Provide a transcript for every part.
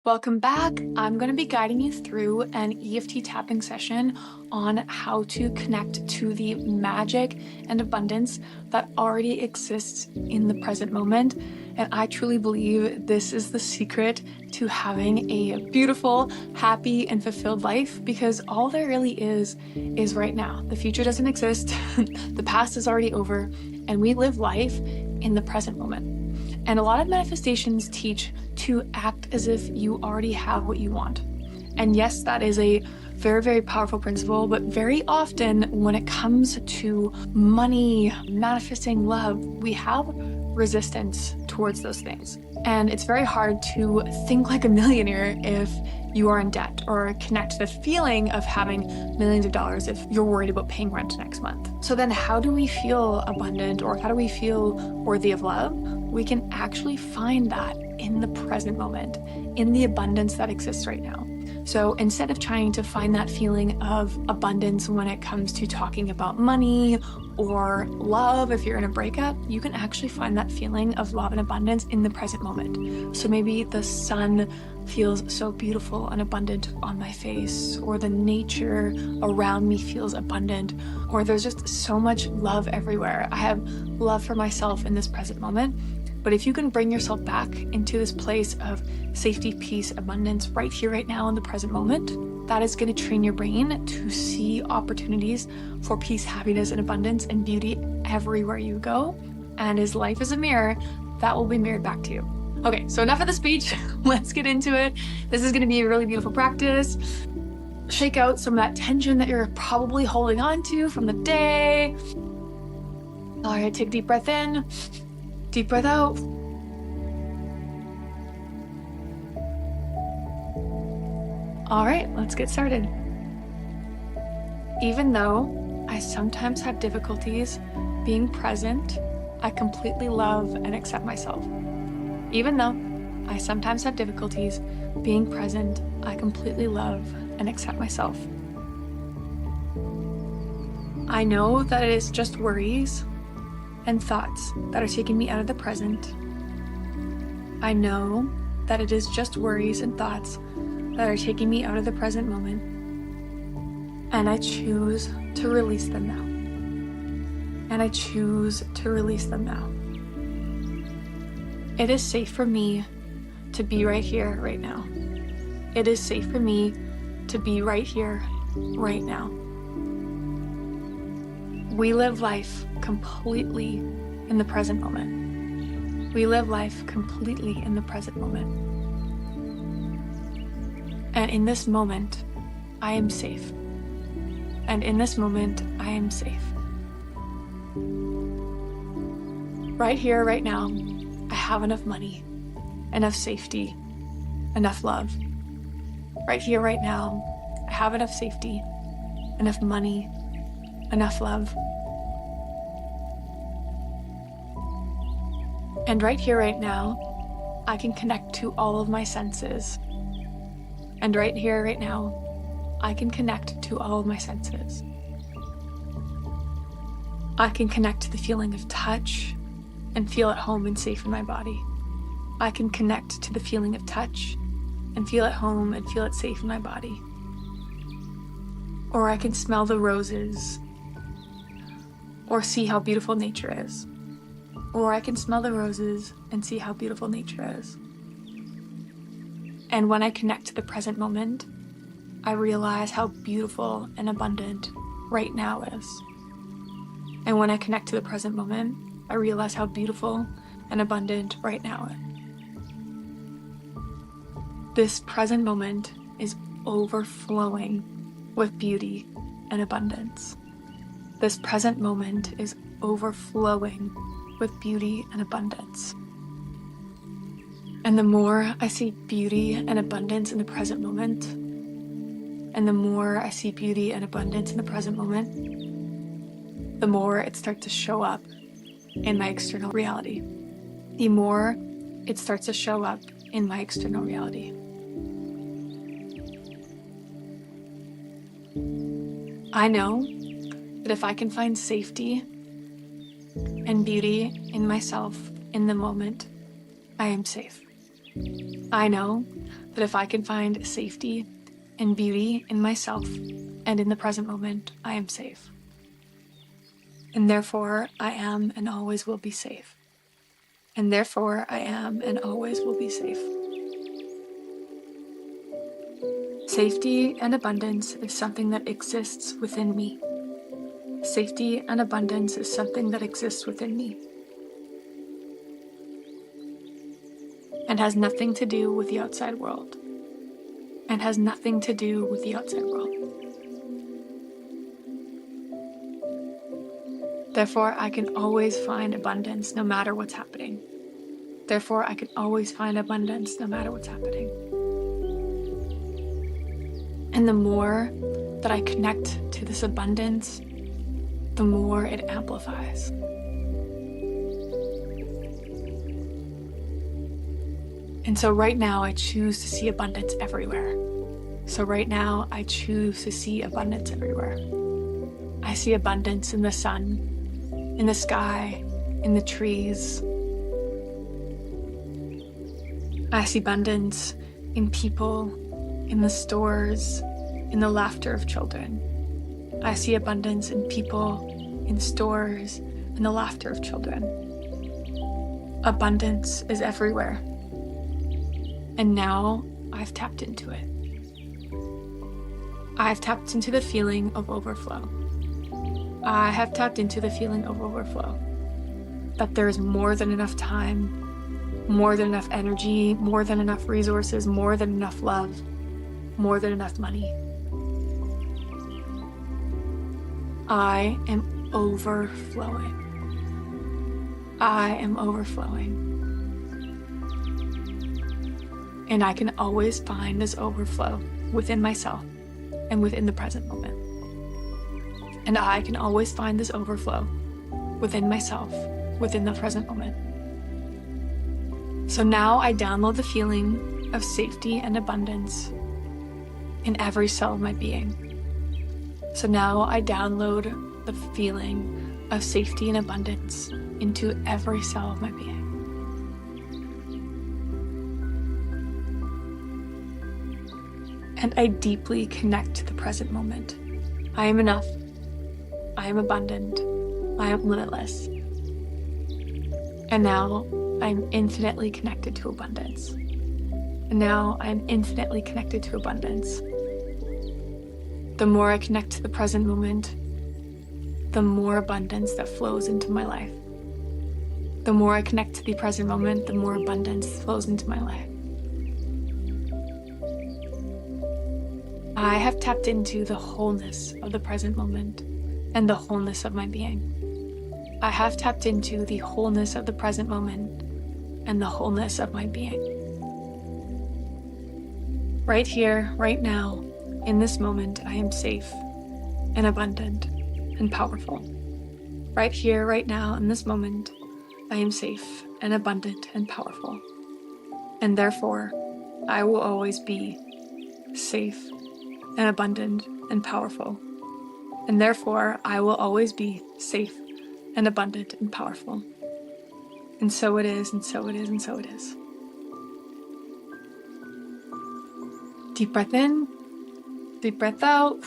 Welcome back. I'm going to be guiding you through an EFT tapping session on how to connect to the magic and abundance that already exists in the present moment. And I truly believe this is the secret to having a beautiful, happy, and fulfilled life, because all there really is right now. The future doesn't exist. The past is already over, and we live life in the present moment. And a lot of manifestations teach to act as if you already have what you want. And yes, that is a very, very powerful principle, but very often when it comes to money, manifesting love, we have resistance towards those things. And it's very hard to think like a millionaire if you are in debt, or connect to the feeling of having millions of dollars if you're worried about paying rent next month. So then how do we feel abundant, or how do we feel worthy of love? We can actually find that in the present moment, in the abundance that exists right now. So instead of trying to find that feeling of abundance when it comes to talking about money or love, if you're in a breakup, you can actually find that feeling of love and abundance in the present moment. So maybe the sun feels so beautiful and abundant on my face, or the nature around me feels abundant, or there's just so much love everywhere. I have love for myself in this present moment. But if you can bring yourself back into this place of safety, peace, abundance right here, right now in the present moment, that is going to train your brain to see opportunities for peace, happiness, and abundance and beauty everywhere you go. And as life is a mirror, that will be mirrored back to you. Okay, so enough of the speech. Let's get into it. This is going to be a really beautiful practice. Shake out some of that tension that you're probably holding on to from the day. All right, take a deep breath in. Deep breath out. All right, let's get started. Even though I sometimes have difficulties being present, I completely love and accept myself. Even though I sometimes have difficulties being present, I completely love and accept myself. I know that it is just worries and thoughts that are taking me out of the present. I know that it is just worries and thoughts that are taking me out of the present moment. And I choose to release them now. And I choose to release them now. It is safe for me to be right here, right now. It is safe for me to be right here, right now. We live life completely in the present moment. We live life completely in the present moment. And in this moment, I am safe. And in this moment, I am safe. Right here, right now, I have enough money, enough safety, enough love. Right here, right now, I have enough safety, enough money, enough love. And right here, right now, I can connect to all of my senses. And right here, right now, I can connect to all of my senses. I can connect to the feeling of touch and feel at home and safe in my body. I can connect to the feeling of touch and feel at home and feel it safe in my body. Or I can smell the roses, or see how beautiful nature is. Or I can smell the roses and see how beautiful nature is. And when I connect to the present moment, I realize how beautiful and abundant right now is. And when I connect to the present moment, I realize how beautiful and abundant right now is. This present moment is overflowing with beauty and abundance. This present moment is overflowing with beauty and abundance. And the more I see beauty and abundance in the present moment, and the more I see beauty and abundance in the present moment, the more it starts to show up in my external reality. The more it starts to show up in my external reality. I know that if I can find safety and beauty in myself in the moment, I am safe. I know that if I can find safety and beauty in myself and in the present moment, I am safe. And therefore, I am and always will be safe. And therefore, I am and always will be safe. Safety and abundance is something that exists within me. Safety and abundance is something that exists within me. And has nothing to do with the outside world. And has nothing to do with the outside world. Therefore, I can always find abundance no matter what's happening. Therefore, I can always find abundance no matter what's happening. And the more that I connect to this abundance, the more it amplifies. And so right now, I choose to see abundance everywhere. So right now, I choose to see abundance everywhere. I see abundance in the sun, in the sky, in the trees. I see abundance in people, in the stores, in the laughter of children. I see abundance in people, in stores, in the laughter of children. Abundance is everywhere. And now I've tapped into it. I've tapped into the feeling of overflow. I have tapped into the feeling of overflow. That there is more than enough time, more than enough energy, more than enough resources, more than enough love, more than enough money. I am overflowing. I am overflowing. And I can always find this overflow within myself and within the present moment. And I can always find this overflow within myself, within the present moment. So now I download the feeling of safety and abundance in every cell of my being. So now I download the feeling of safety and abundance into every cell of my being. And I deeply connect to the present moment. I am enough. I am abundant. I am limitless. And now I'm infinitely connected to abundance. And now I'm infinitely connected to abundance. The more I connect to the present moment, the more abundance that flows into my life. The more I connect to the present moment, the more abundance flows into my life. I have tapped into the wholeness of the present moment and the wholeness of my being. I have tapped into the wholeness of the present moment and the wholeness of my being. Right here, right now, in this moment, I am safe and abundant and powerful. Right here, right now, in this moment, I am safe and abundant and powerful. And therefore, I will always be safe and abundant and powerful. And therefore, I will always be safe and abundant and powerful. And so it is, and so it is, and so it is. Deep breath in, deep breath out.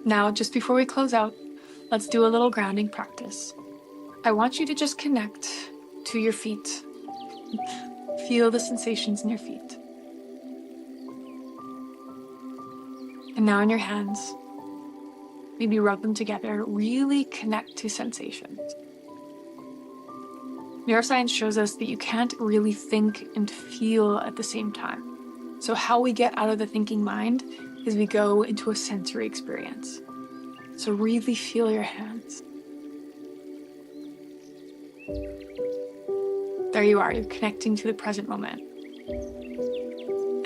Now, just before we close out, let's do a little grounding practice. I want you to just connect to your feet. Feel the sensations in your feet. And now in your hands, maybe rub them together, really connect to sensations. Neuroscience shows us that you can't really think and feel at the same time. So how we get out of the thinking mind is we go into a sensory experience. So really feel your hands. There you are, you're connecting to the present moment.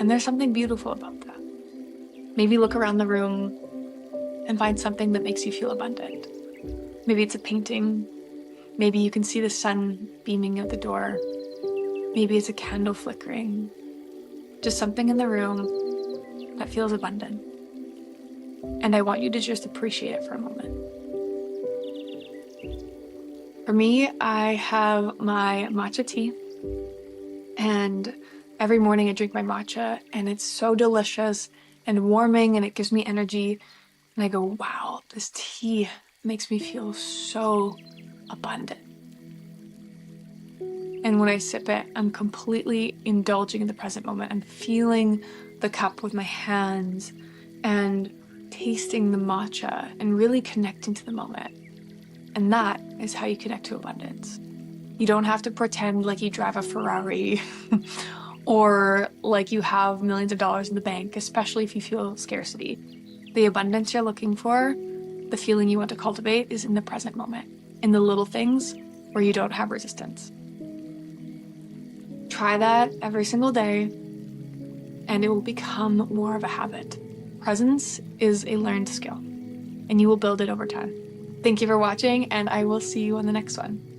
And there's something beautiful about that. Maybe look around the room and find something that makes you feel abundant. Maybe it's a painting. Maybe you can see the sun beaming out the door. Maybe it's a candle flickering. Just something in the room that feels abundant. And I want you to just appreciate it for a moment. For me, I have my matcha tea And every morning I drink my matcha, and it's so delicious and warming, and it gives me energy. And I go, wow, this tea makes me feel so abundant. And when I sip it, I'm completely indulging in the present moment. I'm feeling the cup with my hands and tasting the matcha and really connecting to the moment. And that is how you connect to abundance. You don't have to pretend like you drive a Ferrari or like you have millions of dollars in the bank, especially if you feel scarcity. The abundance you're looking for, the feeling you want to cultivate, is in the present moment, in the little things where you don't have resistance. Try that every single day, and it will become more of a habit. Presence is a learned skill, and you will build it over time. Thank you for watching, and I will see you on the next one.